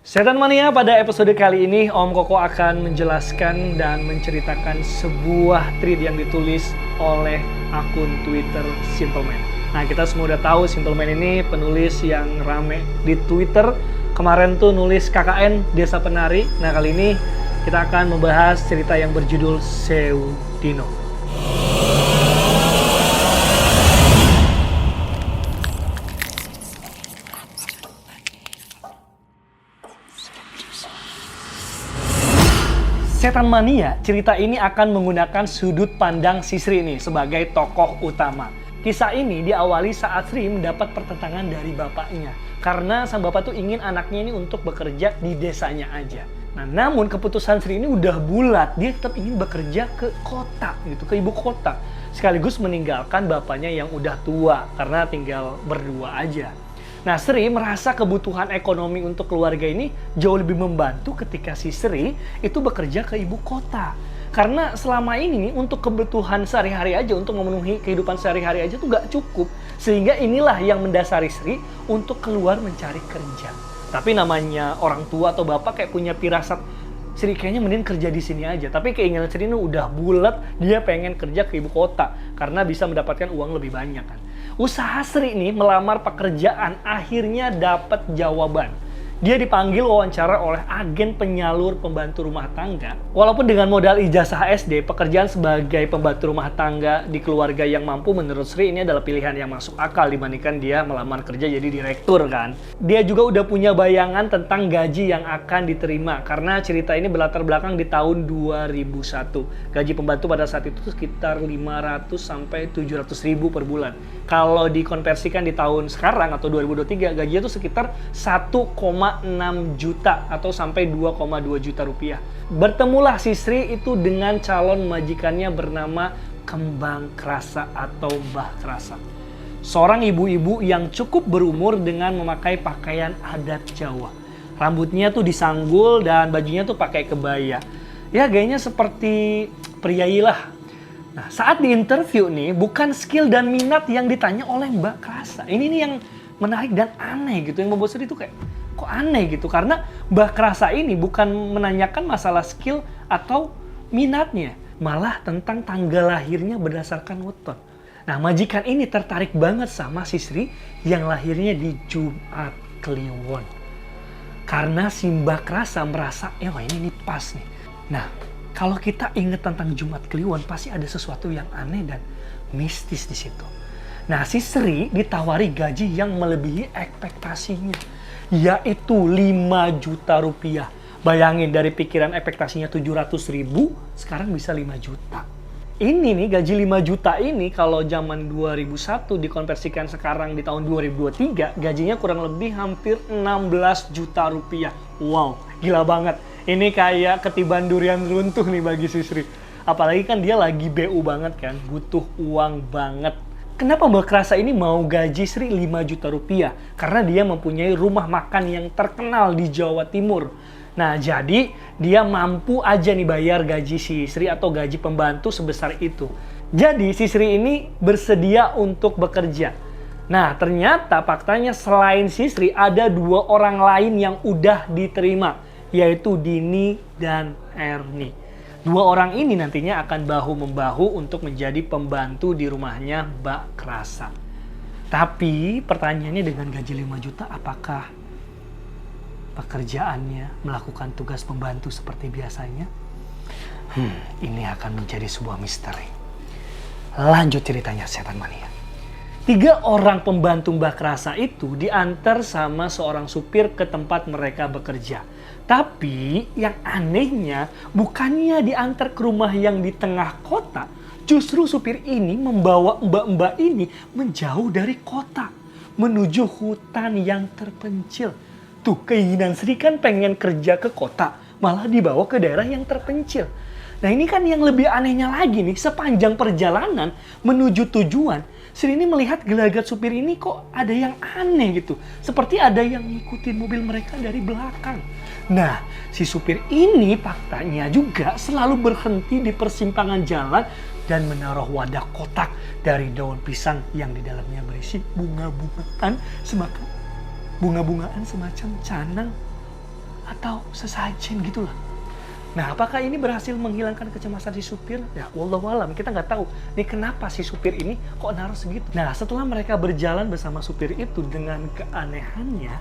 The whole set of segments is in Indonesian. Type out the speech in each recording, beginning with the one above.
Setan Mania, pada episode kali ini Om Koko akan menjelaskan dan menceritakan sebuah tweet yang ditulis oleh akun Twitter Simpleman. Nah, kita semua udah tahu Simpleman ini penulis yang rame di Twitter. Kemarin tuh nulis KKN Desa Penari. Nah, kali ini kita akan membahas cerita yang berjudul Seudino. Setan Mania, cerita ini akan menggunakan sudut pandang si Sri nih sebagai tokoh utama. Kisah ini diawali saat Sri mendapat pertentangan dari bapaknya. Karena sang bapak tuh ingin anaknya ini untuk bekerja di desanya aja. Nah, namun keputusan Sri ini udah bulat, dia tetap ingin bekerja ke kota gitu, ke ibu kota. Sekaligus meninggalkan bapaknya yang udah tua karena tinggal berdua aja. Nah, Sri merasa kebutuhan ekonomi untuk keluarga ini jauh lebih membantu ketika si Sri itu bekerja ke ibu kota. Karena selama ini nih, untuk kebutuhan sehari-hari aja, untuk memenuhi kehidupan sehari-hari aja tuh gak cukup. Sehingga inilah yang mendasari Sri untuk keluar mencari kerja. Tapi namanya orang tua atau bapak kayak punya firasat, Sri kayaknya mending kerja di sini aja. Tapi keinginan Sri ini udah bulat, dia pengen kerja ke ibu kota karena bisa mendapatkan uang lebih banyak kan. Usaha Sri ini melamar pekerjaan akhirnya dapat jawaban. Dia dipanggil wawancara oleh agen penyalur pembantu rumah tangga. Walaupun dengan modal ijazah SD, pekerjaan sebagai pembantu rumah tangga di keluarga yang mampu menurut Sri ini adalah pilihan yang masuk akal dibandingkan dia melamar kerja jadi direktur kan. Dia juga udah punya bayangan tentang gaji yang akan diterima karena cerita ini berlatar belakang di tahun 2001. Gaji pembantu pada saat itu sekitar 500 sampai 700 ribu per bulan. Kalau dikonversikan di tahun sekarang atau 2023, gajinya itu sekitar 1,6 juta atau sampai 2,2 juta rupiah. Bertemulah si Sri itu dengan calon majikannya bernama Kembang Krasa atau Mbah Krasa. Seorang ibu-ibu yang cukup berumur dengan memakai pakaian adat Jawa. Rambutnya tuh disanggul dan bajunya tuh pakai kebaya. Ya, gayanya seperti priai lah. Nah, saat di interview nih, bukan skill dan minat yang ditanya oleh Mbak Krasa. Ini nih yang menarik dan aneh gitu, yang membuat Sri itu kayak, kok aneh gitu. Karena Mbak Krasa ini bukan menanyakan masalah skill atau minatnya, malah tentang tanggal lahirnya berdasarkan weton. Nah, majikan ini tertarik banget sama si Sri yang lahirnya di Jumat Kliwon. Karena si Mbak Krasa merasa, wah ini pas nih. Nah, kalau kita ingat tentang Jumat Kliwon, pasti ada sesuatu yang aneh dan mistis di situ. Nah, si Sri ditawari gaji yang melebihi ekspektasinya, yaitu 5 juta rupiah. Bayangin, dari pikiran ekspektasinya 700 ribu, sekarang bisa 5 juta. Ini nih, gaji 5 juta ini kalau zaman 2001 dikonversikan sekarang di tahun 2023, gajinya kurang lebih hampir 16 juta rupiah. Wow, gila banget. Ini kayak ketiban durian runtuh nih bagi si Sri. Apalagi kan dia lagi BU banget kan, butuh uang banget. Kenapa Mbak Krasa ini mau gaji Sri 5 juta rupiah? Karena dia mempunyai rumah makan yang terkenal di Jawa Timur. Nah, jadi dia mampu aja nih bayar gaji si Sri atau gaji pembantu sebesar itu. Jadi si Sri ini bersedia untuk bekerja. Nah, ternyata faktanya selain si Sri ada 2 orang lain yang udah diterima, yaitu Dini dan Erni. 2 orang ini nantinya akan bahu-membahu untuk menjadi pembantu di rumahnya Mbak Krasa. Tapi pertanyaannya, dengan gaji 5 juta apakah pekerjaannya melakukan tugas pembantu seperti biasanya? Ini akan menjadi sebuah misteri. Lanjut ceritanya, Setan Mania. 3 orang pembantu Mbak Krasa itu diantar sama seorang supir ke tempat mereka bekerja. Tapi yang anehnya, bukannya diantar ke rumah yang di tengah kota, justru supir ini membawa mbak-mbak ini menjauh dari kota, menuju hutan yang terpencil. Tuh, keinginan Sri kan pengen kerja ke kota, malah dibawa ke daerah yang terpencil. Nah, ini kan yang lebih anehnya lagi nih, sepanjang perjalanan menuju tujuan, Sri ini melihat gelagat supir ini kok ada yang aneh gitu. Seperti ada yang ngikutin mobil mereka dari belakang. Nah, si supir ini faktanya juga selalu berhenti di persimpangan jalan dan menaruh wadah kotak dari daun pisang yang di dalamnya berisi bunga-bungaan semacam canang. atau sesajen gitu lah. Nah, apakah ini berhasil menghilangkan kecemasan si supir? Ya, wallahualam, kita nggak tahu. Nih kenapa si supir ini kok naruh segitu? Nah, setelah mereka berjalan bersama supir itu dengan keanehannya,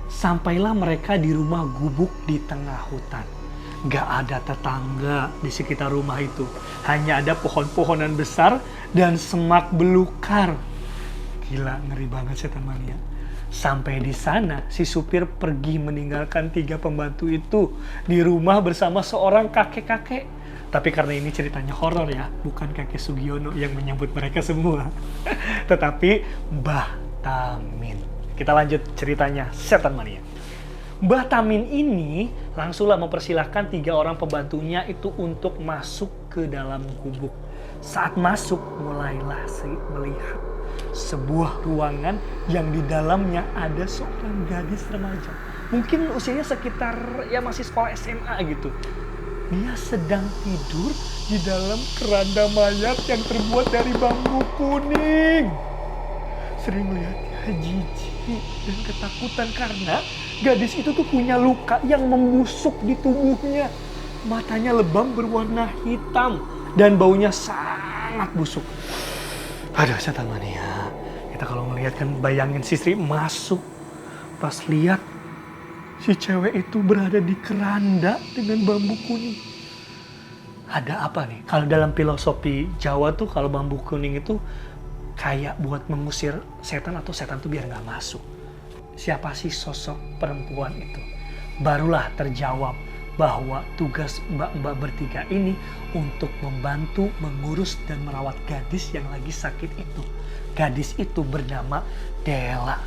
sampailah mereka di rumah gubuk di tengah hutan. Gak ada tetangga di sekitar rumah itu. Hanya ada pohon-pohonan besar dan semak belukar. Gila, ngeri banget setan mania. Sampai di sana, si supir pergi meninggalkan 3 pembantu itu di rumah bersama seorang kakek-kakek. Tapi karena ini ceritanya horor ya, bukan kakek Sugiono yang menyambut mereka semua. Tetapi Mbah Tamin. Kita lanjut ceritanya, setan mania. Mbah Tamin ini langsunglah mempersilahkan 3 orang pembantunya itu untuk masuk ke dalam gubuk. Saat masuk, mulailah Sri melihat sebuah ruangan yang di dalamnya ada seorang gadis remaja. Mungkin usianya sekitar ya masih sekolah SMA gitu. Dia sedang tidur di dalam keranda mayat yang terbuat dari bambu kuning. Sri melihatnya jijik dan ketakutan karena gadis itu tuh punya luka yang membusuk di tubuhnya. Matanya lebam berwarna hitam dan baunya sangat busuk. Aduh, setan mania. Kita kalau ngelihat kan bayangin si Sri masuk. Pas lihat si cewek itu berada di keranda dengan bambu kuning. Ada apa nih? Kalau dalam filosofi Jawa tuh kalau bambu kuning itu kayak buat mengusir setan atau setan tuh biar nggak masuk. Siapa sih sosok perempuan itu? Barulah terjawab bahwa tugas mbak-mbak bertiga ini untuk membantu mengurus dan merawat gadis yang lagi sakit itu. Gadis itu bernama Dela.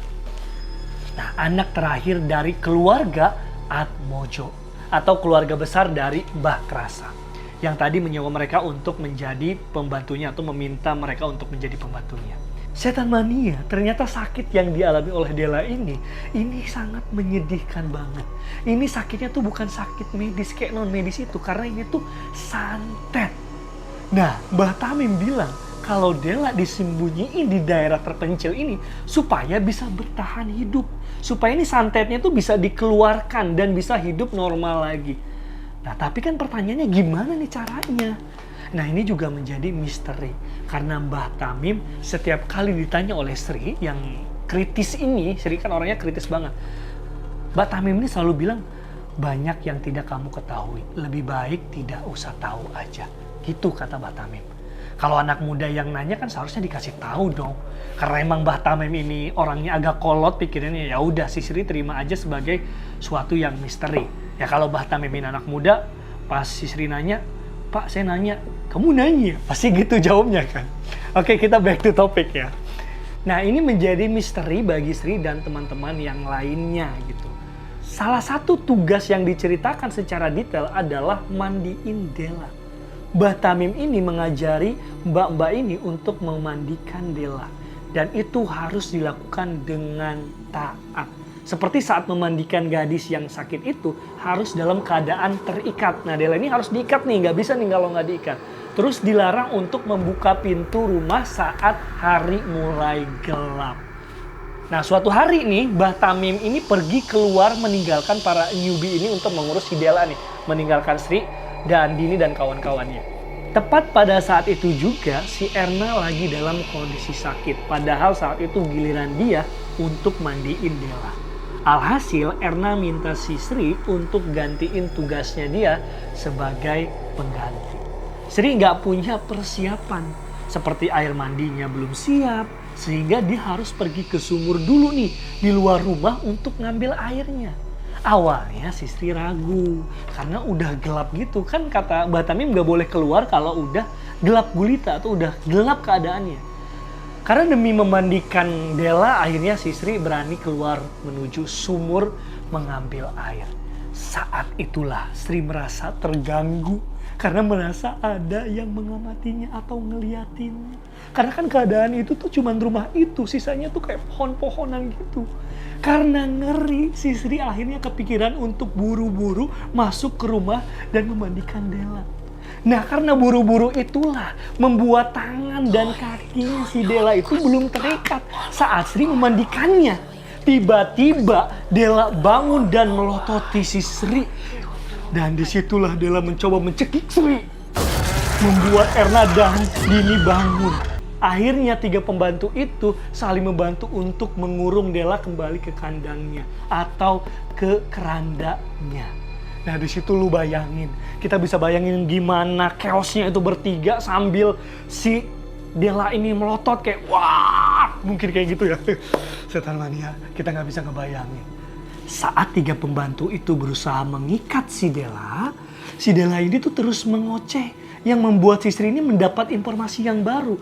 Nah, anak terakhir dari keluarga Atmojo atau keluarga besar dari Mbah Krasa yang tadi menyewa mereka untuk menjadi pembantunya atau meminta mereka untuk menjadi pembantunya. Setan mania, ternyata sakit yang dialami oleh Dela ini sangat menyedihkan banget. Ini sakitnya tuh bukan sakit medis kayak non medis itu, karena ini tuh santet. Nah, Mbah Tamim bilang kalau Dela disembunyiin di daerah terpencil ini supaya bisa bertahan hidup. Supaya ini santetnya tuh bisa dikeluarkan dan bisa hidup normal lagi. Nah, tapi kan pertanyaannya gimana nih caranya? Nah, ini juga menjadi misteri. Karena Mbah Tamim setiap kali ditanya oleh Sri yang kritis ini, Sri kan orangnya kritis banget. Mbah Tamim ini selalu bilang, banyak yang tidak kamu ketahui. Lebih baik tidak usah tahu aja. Gitu kata Mbah Tamim. Kalau anak muda yang nanya kan seharusnya dikasih tahu dong. Karena emang Mbah Tamim ini orangnya agak kolot pikirannya, ya udah si Sri terima aja sebagai suatu yang misteri. Ya kalau Mbah Tamim ini anak muda, pas si Sri nanya, Pak, saya nanya, kamu nanya? Pasti gitu jawabnya kan. Oke, kita back to topic ya. Nah, ini menjadi misteri bagi Sri dan teman-teman yang lainnya gitu. Salah satu tugas yang diceritakan secara detail adalah mandiin Dela. Mbah Tamim ini mengajari mbak-mbak ini untuk memandikan Dela. Dan itu harus dilakukan dengan taat. Seperti saat memandikan gadis yang sakit itu harus dalam keadaan terikat. Nah, Dela ini harus diikat nih, nggak bisa nih kalau nggak diikat. Terus dilarang untuk membuka pintu rumah saat hari mulai gelap. Nah, suatu hari nih, Mbah Tamim ini pergi keluar meninggalkan para newbie ini untuk mengurus si Dela nih. Meninggalkan Sri dan Dini dan kawan-kawannya. Tepat pada saat itu juga si Erna lagi dalam kondisi sakit. Padahal saat itu giliran dia untuk mandiin Dela. Alhasil Erna minta si Sri untuk gantiin tugasnya dia sebagai pengganti. Sri nggak punya persiapan. Seperti air mandinya belum siap. Sehingga dia harus pergi ke sumur dulu nih di luar rumah untuk ngambil airnya. Awalnya si Sri ragu karena udah gelap gitu. Kan kata Mbah Tamim nggak boleh keluar kalau udah gelap gulita atau udah gelap keadaannya. Karena demi memandikan Dela, akhirnya si Sri berani keluar menuju sumur mengambil air. Saat itulah Sri merasa terganggu karena merasa ada yang mengamatinya atau ngeliatinnya. Karena kan keadaan itu tuh cuman rumah itu, sisanya tuh kayak pohon-pohonan gitu. Karena ngeri, si Sri akhirnya kepikiran untuk buru-buru masuk ke rumah dan memandikan Dela. Nah, karena buru-buru itulah membuat tangan dan kakinya si Dela itu belum terikat saat Sri memandikannya. Tiba-tiba Della bangun dan melototi si Sri. Dan disitulah Della mencoba mencekik Sri, membuat Erna dan Dini bangun. Akhirnya 3 pembantu itu saling membantu untuk mengurung Della kembali ke kandangnya atau ke kerandanya. Nah di situ lu bayangin, kita bisa bayangin gimana chaosnya itu bertiga sambil si Della ini melotot kayak wah, mungkin kayak gitu ya. Setan mania, kita nggak bisa ngebayangin. Saat 3 pembantu itu berusaha mengikat si Della ini tuh terus mengoceh yang membuat si Sri ini mendapat informasi yang baru.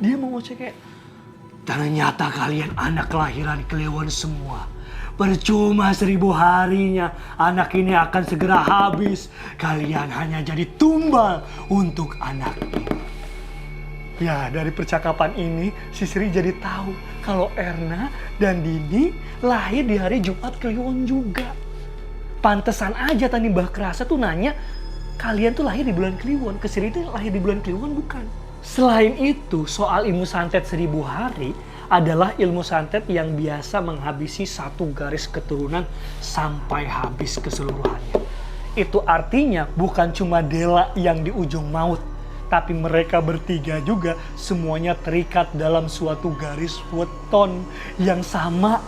Dia mengoceh kayak, ternyata kalian anak kelahiran Kliwon semua. Percuma 1000 harinya, anak ini akan segera habis. Kalian hanya jadi tumbal untuk anak ini. Ya, dari percakapan ini, si Sri jadi tahu kalau Erna dan Dini lahir di hari Jumat Kliwon juga. Pantesan aja tadi Mbah Krasa tuh nanya, kalian tuh lahir di bulan Kliwon, ke Sri itu lahir di bulan Kliwon bukan? Selain itu, soal ilmu santet 1000 hari adalah ilmu santet yang biasa menghabisi 1 garis keturunan sampai habis keseluruhannya. Itu artinya bukan cuma Della yang di ujung maut, tapi mereka bertiga juga semuanya terikat dalam suatu garis weton yang sama.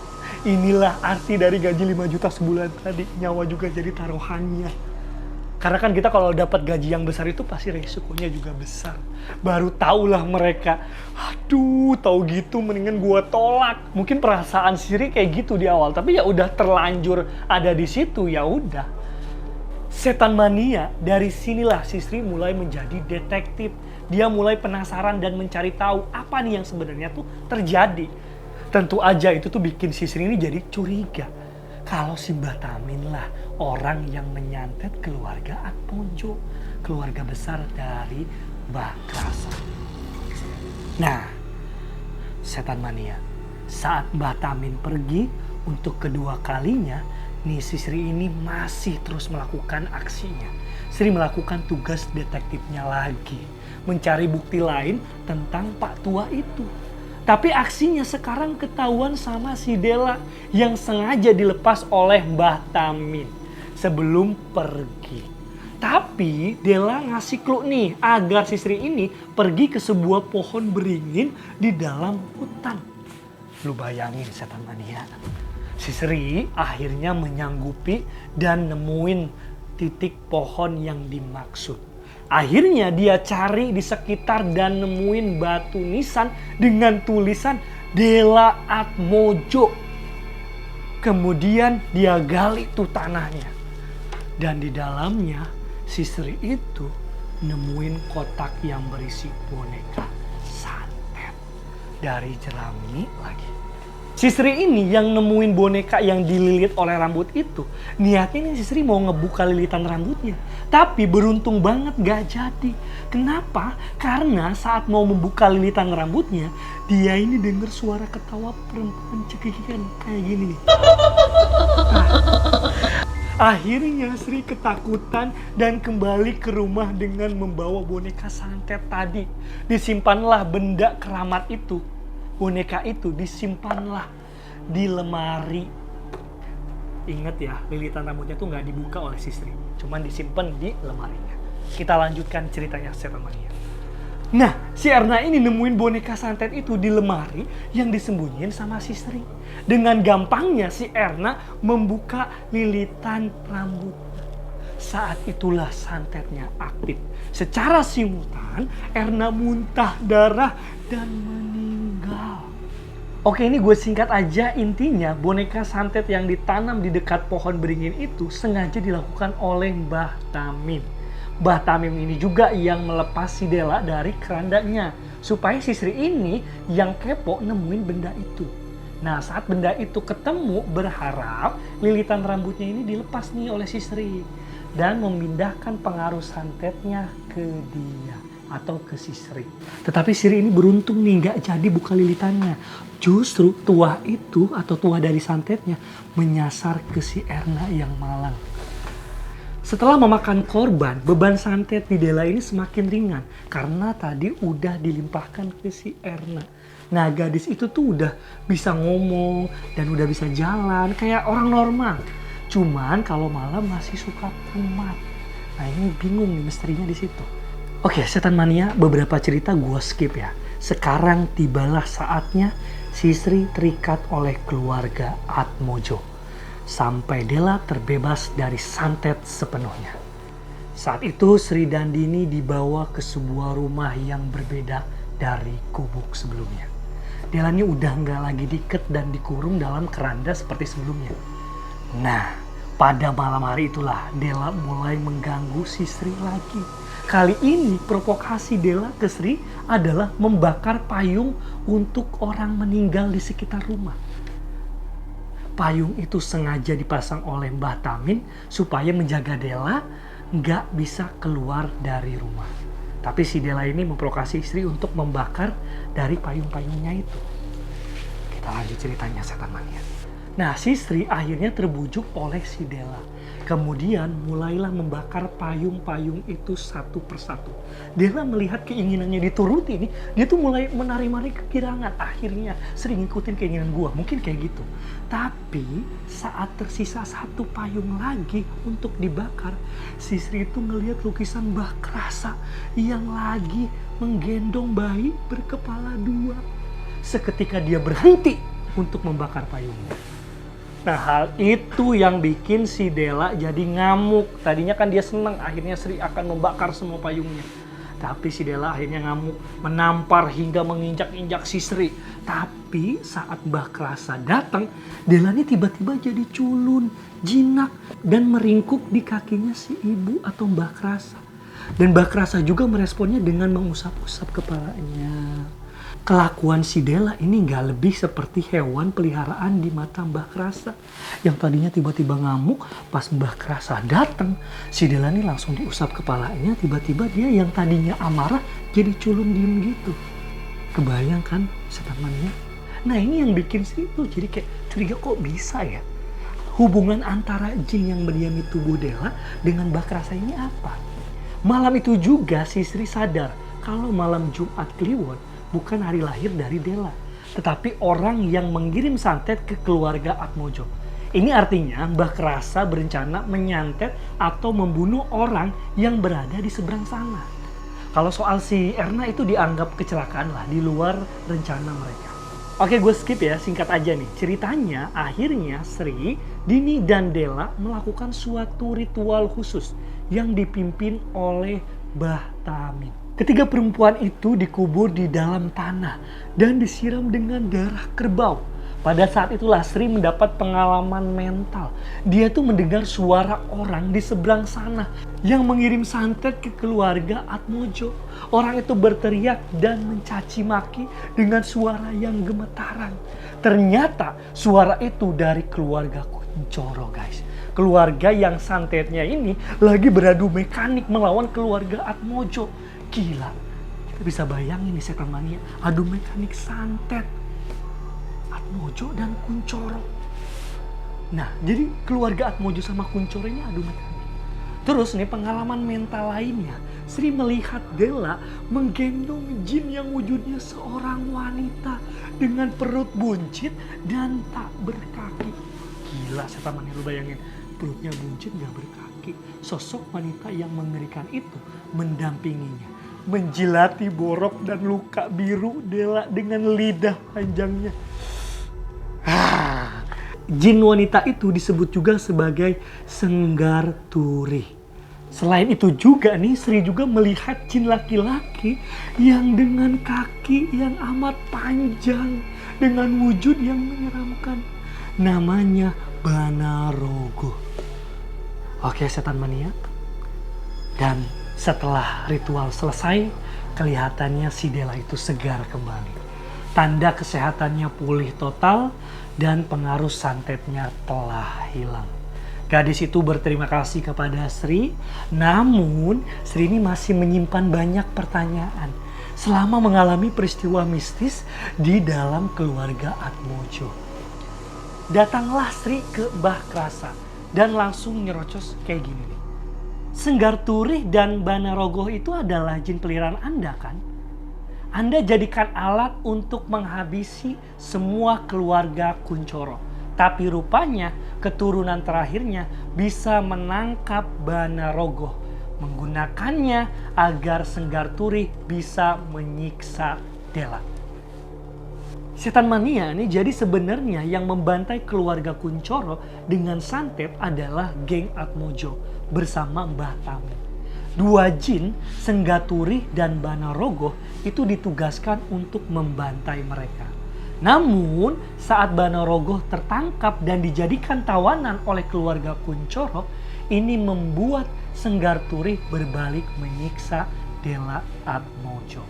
Inilah arti dari gaji 5 juta sebulan tadi, nyawa juga jadi taruhannya. Karena kan kita kalau dapat gaji yang besar itu pasti resikonya juga besar. Baru tahulah mereka, aduh tahu gitu mendingan gua tolak. Mungkin perasaan Sri kayak gitu di awal, tapi ya udah terlanjur ada di situ, ya udah. Setan mania, dari sinilah si Sri mulai menjadi detektif. Dia mulai penasaran dan mencari tahu apa nih yang sebenarnya tuh terjadi. Tentu aja itu tuh bikin si Sri ini jadi curiga. Kalau si Mbah Tamin lah orang yang menyantet keluarga Atmojo, keluarga besar dari Mbah Krasa. Nah, setan mania, saat Mbah Tamin pergi untuk kedua kalinya, nih si Sri ini masih terus melakukan aksinya. Sri melakukan tugas detektifnya lagi, mencari bukti lain tentang Pak Tua itu. Tapi aksinya sekarang ketahuan sama si Della yang sengaja dilepas oleh Mbah Tamin sebelum pergi. Tapi Della ngasih clue nih agar si Sri ini pergi ke sebuah pohon beringin di dalam hutan. Lu bayangin setan mania. Si Sri akhirnya menyanggupi dan nemuin titik pohon yang dimaksud. Akhirnya dia cari di sekitar dan nemuin batu nisan dengan tulisan Della Atmojo. Kemudian dia gali tuh tanahnya. Dan di dalamnya si Sri itu nemuin kotak yang berisi boneka santet dari jerami lagi. Si Sri ini yang nemuin boneka yang dililit oleh rambut itu, niatnya nih si Sri mau ngebuka lilitan rambutnya. Tapi beruntung banget gak jadi. Kenapa? Karena saat mau membuka lilitan rambutnya, dia ini dengar suara ketawa perempuan cekikikan kayak gini nih. Akhirnya Sri ketakutan dan kembali ke rumah dengan membawa boneka santet tadi. Disimpanlah benda keramat itu. Boneka itu disimpanlah di lemari. Ingat ya, lilitan rambutnya tuh nggak dibuka oleh si Sri, cuman disimpan di lemarinya. Kita lanjutkan ceritanya setan mania. Nah, si Erna ini nemuin boneka santet itu di lemari yang disembunyiin sama si Sri. Dengan gampangnya si Erna membuka lilitan rambut. Saat itulah santetnya aktif. Secara simultan, Erna muntah darah dan meninggal. Oke, ini gue singkat aja, intinya boneka santet yang ditanam di dekat pohon beringin itu sengaja dilakukan oleh Mbah Tamin. Mbah Tamim ini juga yang melepas si Della dari kerandanya supaya si Sri ini yang kepo nemuin benda itu. Nah, saat benda itu ketemu, berharap lilitan rambutnya ini dilepas nih oleh si Sri dan memindahkan pengaruh santetnya ke dia atau ke si Sri. Tetapi Sri ini beruntung nih gak jadi buka lilitannya. Justru tuah itu atau tuah dari santetnya menyasar ke si Erna yang malang. Setelah memakan korban, beban santet di Della ini semakin ringan karena tadi udah dilimpahkan ke si Erna. Nah, gadis itu tuh udah bisa ngomong dan udah bisa jalan kayak orang normal. Cuman kalau malam masih suka kumat. Nah, ini bingung nih misterinya di situ. Oke, setan mania, beberapa cerita gua skip ya. Sekarang tibalah saatnya si Sri terikat oleh keluarga Atmojo. Sampai Dela terbebas dari santet sepenuhnya. Saat itu Sri dan Dini dibawa ke sebuah rumah yang berbeda dari gubuk sebelumnya. Dela ini udah nggak lagi diikat dan dikurung dalam keranda seperti sebelumnya. Nah, pada malam hari itulah Dela mulai mengganggu si Sri lagi. Kali ini provokasi Dela ke Sri adalah membakar payung untuk orang meninggal di sekitar rumah. Payung itu sengaja dipasang oleh Mbah Tamin supaya menjaga Dela nggak bisa keluar dari rumah. Tapi si Dela ini memprovokasi istri untuk membakar dari payung-payungnya itu. Kita lanjut ceritanya, setan mania. Nah, si Sri akhirnya terbujuk oleh si Dela. Kemudian mulailah membakar payung-payung itu satu persatu. Dela melihat keinginannya dituruti nih, dia tuh mulai menari-nari kegirangan. Akhirnya Sri ngikutin keinginan gua, mungkin kayak gitu. Tapi saat tersisa satu payung lagi untuk dibakar, si Sri itu ngelihat lukisan Mbah Krasa yang lagi menggendong bayi berkepala dua. Seketika dia berhenti untuk membakar payungnya. Nah, hal itu yang bikin si Dela jadi ngamuk. Tadinya kan dia senang, akhirnya Sri akan membakar semua payungnya. Tapi si Dela akhirnya ngamuk, menampar hingga menginjak-injak si Sri. Tapi saat Mbah Krasa datang, Dela ini tiba-tiba jadi culun, jinak, dan meringkuk di kakinya si ibu atau Mbah Krasa. Dan Mbah Krasa juga meresponnya dengan mengusap-usap kepalanya. Kelakuan si Dela ini nggak lebih seperti hewan peliharaan di mata Mbah Krasa. Yang tadinya tiba-tiba ngamuk, pas Mbah Krasa datang, si Dela ini langsung diusap kepalanya, tiba-tiba dia yang tadinya amarah jadi culun diem gitu. Kebayang kan setan mania? Nah, ini yang bikin Sri tuh jadi kayak curiga, kok bisa ya? Hubungan antara jin yang mendiami tubuh Dela dengan Mbah Krasa ini apa? Malam itu juga si Sri sadar kalau malam Jumat Kliwon bukan hari lahir dari Dela, tetapi orang yang mengirim santet ke keluarga Atmojo. Ini artinya Mbah Krasa berencana menyantet atau membunuh orang yang berada di seberang sana. Kalau soal si Erna itu dianggap kecelakaan lah, di luar rencana mereka. Oke, gue skip ya, singkat aja nih. Ceritanya akhirnya Sri, Dini, dan Dela melakukan suatu ritual khusus yang dipimpin oleh Mbah Tamin. Ketiga perempuan itu dikubur di dalam tanah dan disiram dengan darah kerbau. Pada saat itulah Sri mendapat pengalaman mental. Dia tuh mendengar suara orang di seberang sana yang mengirim santet ke keluarga Atmojo. Orang itu berteriak dan mencaci maki dengan suara yang gemetaran. Ternyata suara itu dari keluarga Kuncoro, guys. Keluarga yang santetnya ini lagi beradu mekanik melawan keluarga Atmojo. Gila, kita bisa bayangin nih setan mania, adu mekanik santet Atmojo dan Kuncoro. Nah, jadi keluarga Atmojo sama Kuncoro ini adu mekanik. Terus nih pengalaman mental lainnya, Sri melihat Dela menggendong jin yang wujudnya seorang wanita dengan perut buncit dan tak berkaki. Gila setan mania, lu bayangin, perutnya buncit gak berkaki. Sosok wanita yang mengerikan itu mendampinginya, menjilati borok dan luka biru Dela dengan lidah panjangnya. Jin wanita itu disebut juga sebagai Senggar Turi. Selain itu juga nih, Sri juga melihat jin laki-laki yang dengan kaki yang amat panjang dengan wujud yang menyeramkan. Namanya Banarogo. Oke setan mania. Dan setelah ritual selesai, kelihatannya si Dela itu segar kembali. Tanda kesehatannya pulih total dan pengaruh santetnya telah hilang. Gadis itu berterima kasih kepada Sri, namun Sri ini masih menyimpan banyak pertanyaan selama mengalami peristiwa mistis di dalam keluarga Atmojo. Datanglah Sri ke Mbah Krasa dan langsung nyerocos kayak gini nih. Senggar Turi dan Banarogo itu adalah jin peliharaan Anda kan? Anda jadikan alat untuk menghabisi semua keluarga Kunchoro. Tapi rupanya keturunan terakhirnya bisa menangkap Banarogo, menggunakannya agar Senggarturi bisa menyiksa Dela. Setan mania ini jadi sebenarnya yang membantai keluarga Kunchoro dengan santet adalah geng Atmojo bersama Mbah Tami. Dua jin, Senggaturi dan Banarogo itu ditugaskan untuk membantai mereka. Namun saat Banarogo tertangkap dan dijadikan tawanan oleh keluarga Kunchoro, ini membuat Senggarturi berbalik menyiksa Dela Atmojo.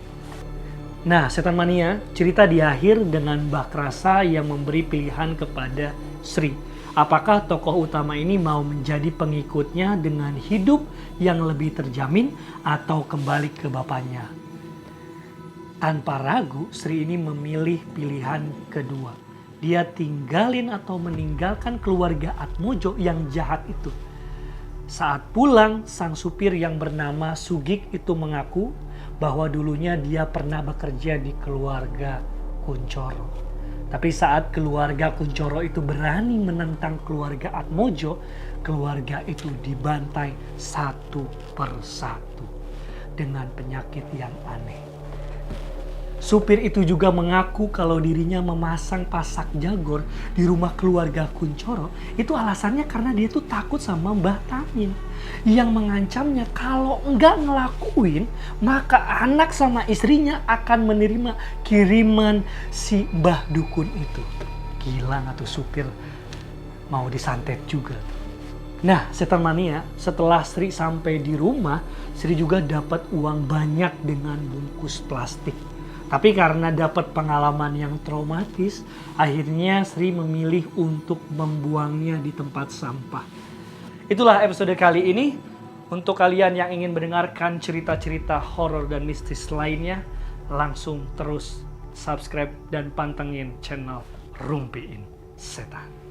Nah, setan mania, cerita di akhir dengan Mbah Krasa yang memberi pilihan kepada Sri. Apakah tokoh utama ini mau menjadi pengikutnya dengan hidup yang lebih terjamin atau kembali ke bapaknya? Tanpa ragu, Sri ini memilih pilihan kedua. Dia tinggalin atau meninggalkan keluarga Atmojo yang jahat itu. Saat pulang, sang supir yang bernama Sugik itu mengaku bahwa dulunya dia pernah bekerja di keluarga Kunchoro. Tapi saat keluarga Kunchoro itu berani menentang keluarga Atmojo, keluarga itu dibantai satu persatu dengan penyakit yang aneh. Supir itu juga mengaku kalau dirinya memasang pasak jagor di rumah keluarga Kunchoro itu alasannya karena dia tuh takut sama Mbah Tamin yang mengancamnya kalau enggak ngelakuin maka anak sama istrinya akan menerima kiriman si Mbah Dukun itu. Gila nggak tuh supir, mau disantet juga. Nah, setan mania, setelah Sri sampai di rumah, Sri juga dapat uang banyak dengan bungkus plastik. Tapi karena dapat pengalaman yang traumatis, akhirnya Sri memilih untuk membuangnya di tempat sampah. Itulah episode kali ini. Untuk kalian yang ingin mendengarkan cerita-cerita horor dan mistis lainnya, langsung terus subscribe dan pantengin channel Rumpiin Setan.